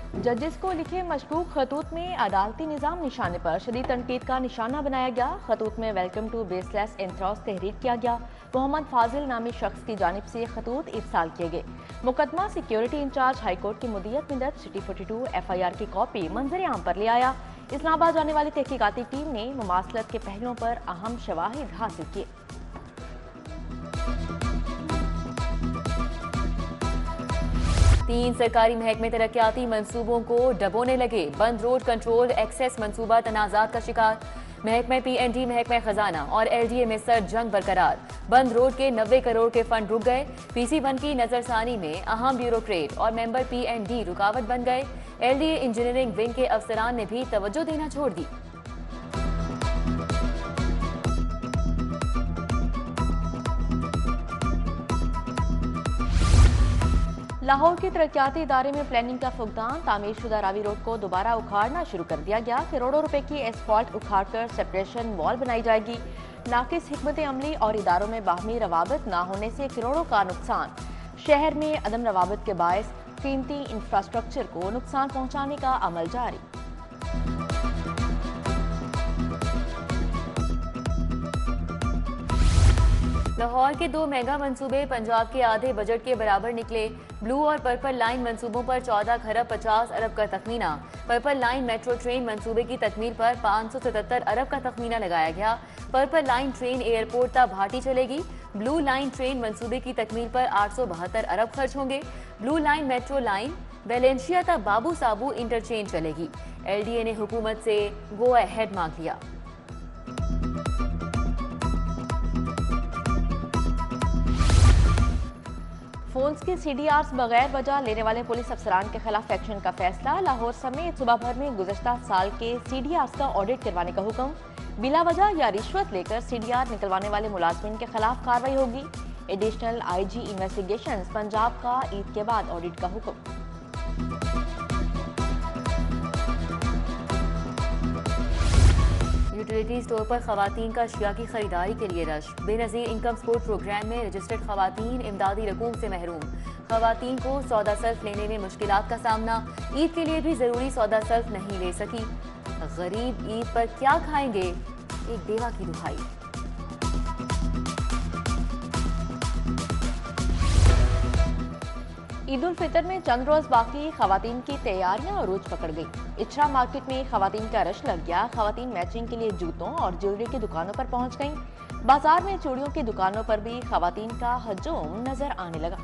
जजेस को लिखे मशकूक खतूत में अदालती निज़ाम निशाने पर शदीद तनकीद का निशाना बनाया गया। खतूत में वेलकम टू बेसलेस एंथ्रास तहरीर किया गया। मोहम्मद फाजिल नामी शख्स की जानिब से खतूत इरसाल किए गए। मुकदमा सिक्योरिटी इंचार्ज हाईकोर्ट की मुदीयत में दर्ज सिटी 42 FIR की कॉपी मंजर आम पर ले आया। इस्लामाबाद जाने वाली तहकीकाती टीम ने मुमासलत के पहलुओं पर अहम शवाहिद हासिल किए। तीन सरकारी महकमे तरक्याती मंसूबों को डबोने लगे। बंद रोड कंट्रोल एक्सेस मंसूबा तनाजात का शिकार। महकमे PND, महकमे खजाना और LDA में सर जंग बरकरार। बंद रोड के 90 करोड़ के फंड रुक गए। PC1 की नजरसानी में अहम ब्यूरोक्रेट और मेंबर PND रुकावट बन गए। LDA इंजीनियरिंग विंग के अफसरान ने भी तवज्जो देना छोड़ दी। लाहौर के तरक्याती इदारे में प्लानिंग का फुकदान। तामीरशुदा रावी रोड को दोबारा उखाड़ना शुरू कर दिया गया। करोड़ों रुपए की एसफॉल्ट उखाड़कर सेपरेशन वॉल बनाई जाएगी। नाकिस हिकमत अमली और इदारों में बाहमी रवाबत न होने से करोड़ों का नुकसान। शहर में अदम रवाबत के बायस कीमती इंफ्रास्ट्रक्चर को नुकसान पहुंचाने का अमल जारी। लाहौर के 2 मेगा मंसूबे पंजाब के आधे बजट के बराबर निकले। ब्लू और पर्पल लाइन मंसूबों पर 14 खरब 50 अरब का तखमीना। पर्पल लाइन मेट्रो ट्रेन मंसूबे की तकमील पर 577 अरब का तखमीना लगाया गया। पर्पल लाइन ट्रेन एयरपोर्ट तक भाटी चलेगी। ब्लू लाइन ट्रेन मंसूबे की तकमील पर 872 अरब खर्च होंगे। Blue line metro line Valencia तक बाबू साबू इंटरचेंज चलेगी। LDA ने हुकूमत से गो अहेड मांग लिया। फोन्स की CDRs बगैर वजह लेने वाले पुलिस अफसरान के खिलाफ एक्शन का फैसला। लाहौर समेत सुबह भर में गुज़श्ता साल के CDRs का ऑडिट करवाने का हुक्म। बिला वजह या रिश्वत लेकर CDR निकलवाने वाले मुलाजमिन के खिलाफ कार्रवाई होगी। एडिशनल IG इन्वेस्टिगेशंस पंजाब का ईद के बाद ऑडिट का हुक्म। यूटिलिटी स्टोर पर खवातीन का अशिया की खरीदारी के लिए rush. Benazir income support programme में रजिस्टर्ड खवातीन इमदादी रकूम से महरूम। खवातीन को सौदा सर्फ लेने में मुश्किलात का सामना। ईद के लिए भी जरूरी सौदा सर्फ नहीं ले सकी। गरीब ईद पर क्या खाएंगे, एक बेवा की दुहाई। ईद उल फितर में चंद रोज बाकी खवातीन की तैयारियां अरूज पकड़ गई। इचरा मार्केट में खवातीन का रश लग गया। खवातीन मैचिंग के लिए जूतों और ज्वेलरी की दुकानों पर पहुंच गईं। बाजार में चूड़ियों की दुकानों पर भी खवातीन का हजूम नजर आने लगा।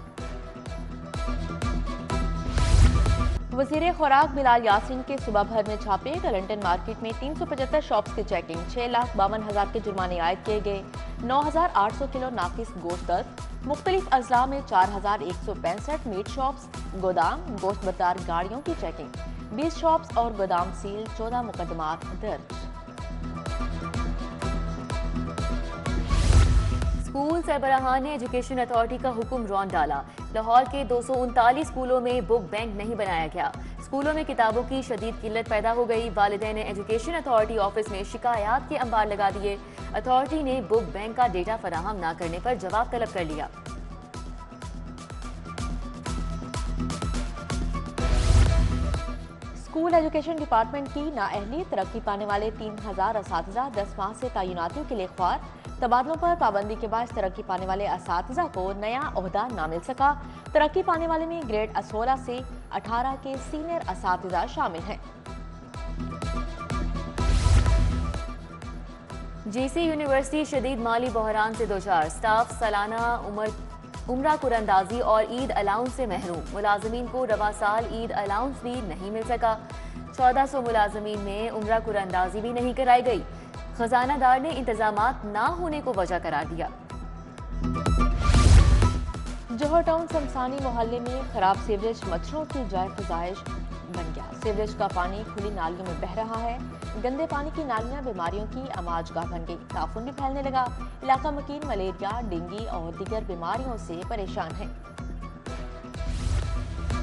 वजीर खुराक बिलाल यासीन के सुबह भर में छापे। कलंटन मार्केट में 375 शॉप्स की चेकिंग। 6,52,000 के जुर्माने आयद किए गए। 9,800 किलो नाकिस गोश्त जब्त। मुख्तलिफ अजला में 4,165 मीट शॉप्स। गोदाम गोश्त बरदार गाड़ियों की चेकिंग। 20 शॉप्स और गोदाम सील। 14 मुकदमात दर्ज। स्कूल सरबराहान ने एजुकेशन अथॉरिटी का हुक्म रौंद डाला। लाहौर के 239 स्कूलों में बुक बैंक नहीं बनाया गया। स्कूलों में किताबों की शदीद किल्लत पैदा हो गई। वालिदैन ने एजुकेशन अथॉरिटी ऑफिस में शिकायत के अंबार लगा दिए। अथॉरिटी ने बुक बैंक का डेटा फराहम न करने पर जवाब तलब कर लिया। स्कूल एजुकेशन डिपार्टमेंट की नाअहली। तरक्की पाने वाले 3,000 असातिज़ा 10 माह से तैनातियों के लिए ख्वार। तबादलों पर पाबंदी के बाद तरक्की पाने वाले असातिज़ा को नया ओहदा न मिल सका। तरक्की पाने वाले में ग्रेड 16 से 18 के सीनियर असातिज़ा शामिल हैं। GC यूनिवर्सिटी शदीद माली बहरान से दोचार। स्टाफ सालाना उम्रा कुरंदाजी और ईद अलाउंस से महरूम। मुलाजमीन को रवा साल ईद अलाउंस भी नहीं मिल सका। 1400 मुलाजमीन में उम्रा कुरंदाजी भी नहीं कराई गई। खजानादार ने इंतजामात ना होने को वजह करार दिया। जौहर टाउन शमसानी मोहल्ले में खराब सीवरेज मच्छरों की जाय फजाइश बन गया। सीवरेज का पानी खुली नालियों में बह रहा है। गंदे पानी की नालियां बीमारियों की आमाजगाह बन गई। ताफून भी फैलने लगा। इलाका मकीन मलेरिया, डेंगू और दीगर बीमारियों से परेशान है।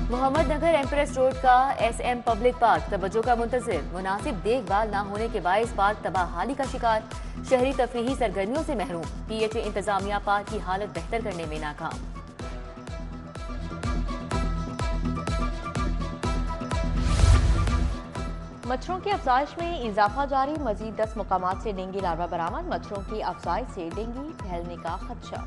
मोहम्मद नगर एम्प्रेस रोड का SM पब्लिक पार्क तवज्जो का मुंतज़िर। मुनासिब देखभाल न होने के बायस पार्क तबाहाली का शिकार। शहरी तफरीही सरगर्मियों से महरूम। PHA इंतजामिया पार्क की हालत बेहतर करने में नाकाम। मच्छरों की अफजाइश में इजाफा जारी, मजीद 10 मुकामात से डेंगू लार्वा बरामद, मच्छरों की अफजाइश से डेंगू फैलने का खदशा।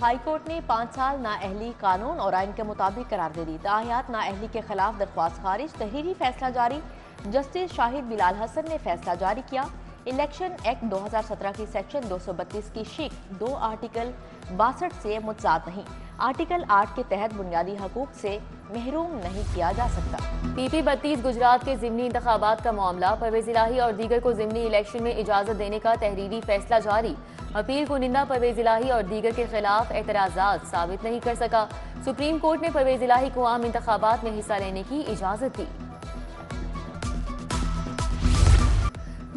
हाई कोर्ट ने 5 साल नाअहली कानून और आइन के मुताबिक करार दे दी, ताहियात नाअहली के खिलाफ दरख्वास्त खारिज, तहरीरी फैसला जारी। जस्टिस शाहिद बिलाल हसन ने फैसला जारी किया। इलेक्शन एक्ट 2017 की सेक्शन 232 की शिक 2 आर्टिकल 62 से मुतजाद नहीं, आर्टिकल 8 के तहत बुनियादी हकूक से महरूम नहीं किया जा सकता। PP 32 गुजरात के ज़िमनी इंतखाबात का मामला, परवेज इलाही और दीगर को ज़िमनी इलेक्शन में इजाजत देने का तहरीरी फैसला जारी। अपील कुनिंदा परवेज इलाही और दीगर के खिलाफ एतराजात साबित नहीं कर सका, सुप्रीम कोर्ट ने परवेज इलाही को आम इंतखाबात में हिस्सा लेने की इजाजत दी।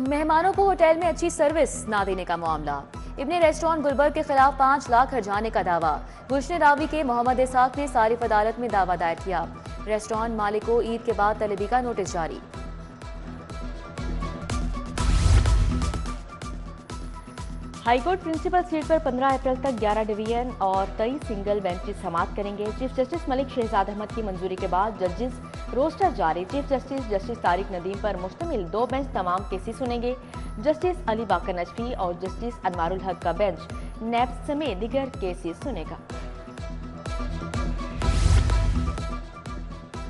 मेहमानों को होटल में अच्छी सर्विस ना देने का मामला, इब्ने रेस्टोरेंट गुलबर्ग के खिलाफ 5 लाख हर्जाने का दावा। गुलशन रावी के मोहम्मद इसाक ने सारिफ अदालत में दावा दायर किया। रेस्टोरेंट मालिक को ईद के बाद तलबी का नोटिस जारी। हाईकोर्ट प्रिंसिपल सीट पर 15 अप्रैल तक 11 डिवीजन और 23 सिंगल बेंचेस समाप्त करेंगे। चीफ जस्टिस मलिक शहजाद अहमद की मंजूरी के बाद जजेस रोस्टर जारी। चीफ जस्टिस तारिक नदीम पर मुश्तमिल 2 बेंच तमाम केसेस सुनेंगे। जस्टिस अली बाकर नजफी और जस्टिस अनवारुल हक का बेंच नैब समेत दीगर केसेस सुनेगा।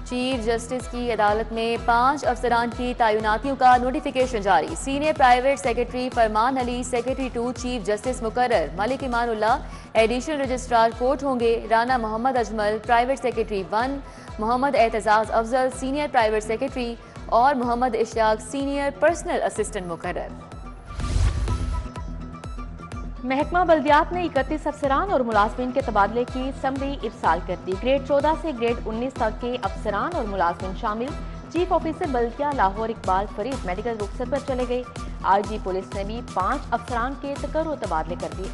चीफ जस्टिस की अदालत में 5 अफसरान की तैनातियों का नोटिफिकेशन जारी। Senior private secretary Farman Ali secretary 2 chief justice मुकर्रर, Malik Imanullah additional registrar court होंगे। Rana Mohammad Ajmal private secretary 1, Mohammad Aitzaz Afzal senior private secretary और Mohammad Ishtiaq senior personal assistant मुकर्रर। महकमा बल्दियात ने 31 अफसरान और मुलाजमीन के तबादले की समरी इरसाल कर दी। ग्रेड 14 से ग्रेड 19 तक के अफसरान और मुलाजमीन शामिल। चीफ ऑफिसर बल्दिया लाहौर इकबाल फरीद मेडिकल रुखसत पर चले गए। IG पुलिस ने भी 5 अफसरान के तकर्रो तबादले कर दिए।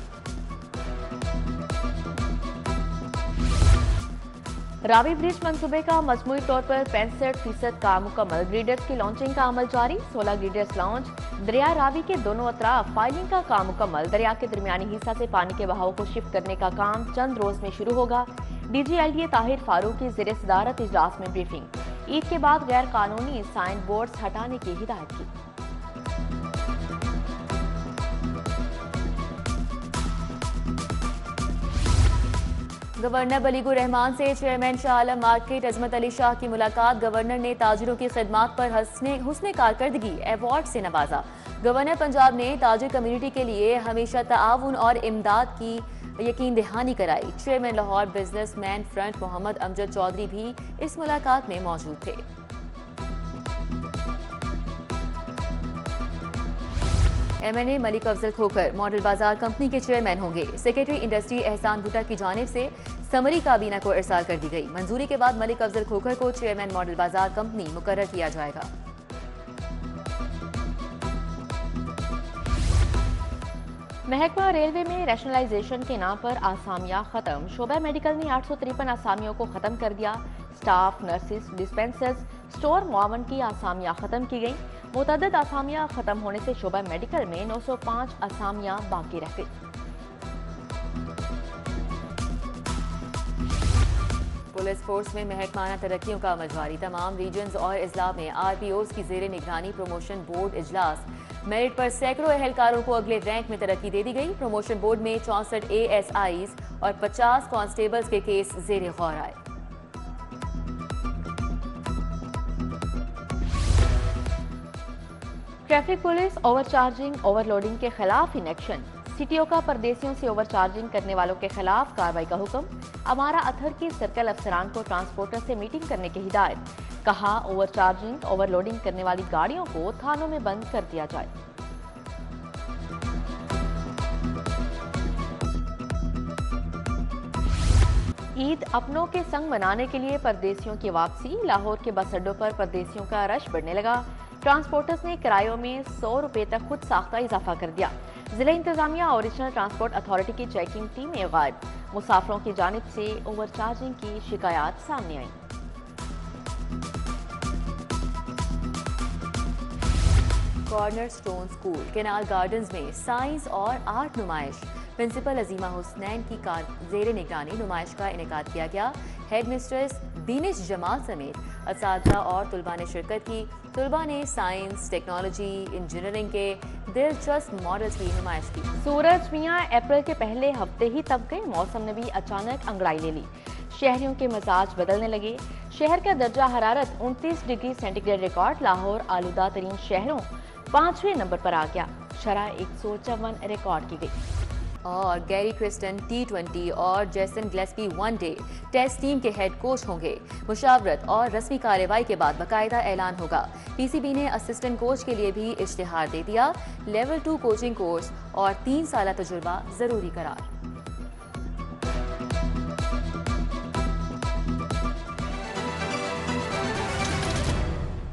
रावी ब्रिज मंसूबे का मजमूई तौर पर 65% काम मुकम्मल। ग्रीडर्स की लॉन्चिंग का अमल जारी। 16 ग्रीडर्स लॉन्च। दरिया रावी के दोनों अतराफ फाइलिंग का काम मुकम्मल। दरिया के दरमियानी हिस्सा से पानी के बहाव को शिफ्ट करने का काम चंद रोज में शुरू होगा। DG LDA ताहिर फारूक की ज़ेर सदारत इजलास में ब्रीफिंग। ईद के बाद गैर कानूनी साइन बोर्ड्स हटाने की हिदायत की। गवर्नर बलीगुर रहमान से चेयरमैन शाह आलम मार्केट अजमत अली शाह की मुलाकात। गवर्नर ने ताजिरों की खिदमात पर हुस्ने कारकर्दगी अवार्ड से नवाजा। गवर्नर पंजाब ने ताजिर कम्युनिटी के लिए हमेशा ताआवुन और इमदाद की यकीन दहानी कराई। Chairman Lahore businessman front Mohammad Amjad Chaudhry भी इस मुलाकात में मौजूद थे। MNA Malik Afzal Khokhar model Bazaar company के चेयरमैन होंगे। सेक्रेटरी इंडस्ट्री एहसान भुट्टा की जानिब से समरी काबीना को इरसाल कर दी गई। मंजूरी के बाद मलिक अफजल खोखर को चेयरमैन मॉडल बाजार कंपनी मुकर्रर किया जाएगा। महकमा रेलवे में रैशनलाइजेशन के नाम पर आसामियां खत्म। शोबा मेडिकल ने 853 आसामियों को खत्म कर दिया। स्टाफ, नर्सिस, डिस्पेंसर्स, स्टोर मुआवन की आसामियां खत्म की गई। मुतअद्दिद आसामियां खत्म होने से शोबा मेडिकल में 905 आसामियां बाकी रह गई। पुलिस फोर्स में महकमाना तरक्कियों का अमल जारी। तमाम रीजन्स और अजला में RPOs की जेर निगरानी प्रमोशन बोर्ड इजलास। मेरिट पर सैकड़ों एहलकारों को अगले रैंक में तरक्की दे दी गई। प्रमोशन बोर्ड में 64 ASIs और 50 कांस्टेबल्स के केस जेर गौर आए। ट्रैफिक पुलिस ओवरचार्जिंग ओवरलोडिंग के खिलाफ इन एक्शन। CTO का परदेसियों से ओवरचार्जिंग करने वालों के खिलाफ कार्रवाई का हुक्म। अमारा अथर की सर्कल अफसरान को ट्रांसपोर्टर से मीटिंग करने की हिदायत। कहा ओवरचार्जिंग ओवरलोडिंग करने वाली गाड़ियों को थानों में बंद कर दिया जाए। ईद अपनों के संग मनाने के लिए परदेसियों की वापसी। लाहौर के बस अड्डों पर परदेसियों का रश बढ़ने लगा। ट्रांसपोर्टर्स ने किरायों में 100 रुपए तक खुद साख्ता इजाफा कर दिया। जिला इंतजामिया ओरिजिनल ट्रांसपोर्ट अथॉरिटी की चेकिंग टीमें गायब। मुसाफिरों की जानिब से ओवरचार्जिंग की शिकायत सामने आई। Corner stone school canal gardens में साइंस और आर्ट नुमाइश। प्रिंसिपल अजीमा हुसनैन की जेर निगरानी नुमाइश का इनेकाद किया गया। हेड मिस्ट्रेस दीनिश जमाल समेत असातिज़ा और तलबा ने शिरकत की। तलबा ने साइंस, टेक्नोलॉजी, इंजीनियरिंग के दिलचस्प मॉडल्स की नुमाइश की। सूरज मियाँ अप्रैल के पहले हफ्ते ही तप गए। मौसम ने भी अचानक अंगड़ाई ले ली। शहरियों के मिजाज बदलने लगे। शहर का दर्जा हरारत 29 डिग्री सेंटीग्रेड रिकॉर्ड। लाहौर आलूदा तरीन शहरों 5वें नंबर पर आ गया। शरह 154 रिकॉर्ड की गई। और गैरी क्रिस्टन T20 और Jason Gillespie one day test team के हेड कोच होंगे। मुशावरत और रस्मी कार्रवाई के बाद बाकायदा ऐलान होगा। PCB ने असिस्टेंट कोच के लिए भी इश्तिहार दे दिया। लेवल 2 कोचिंग कोर्स और 3 साल तजुर्बा जरूरी करार।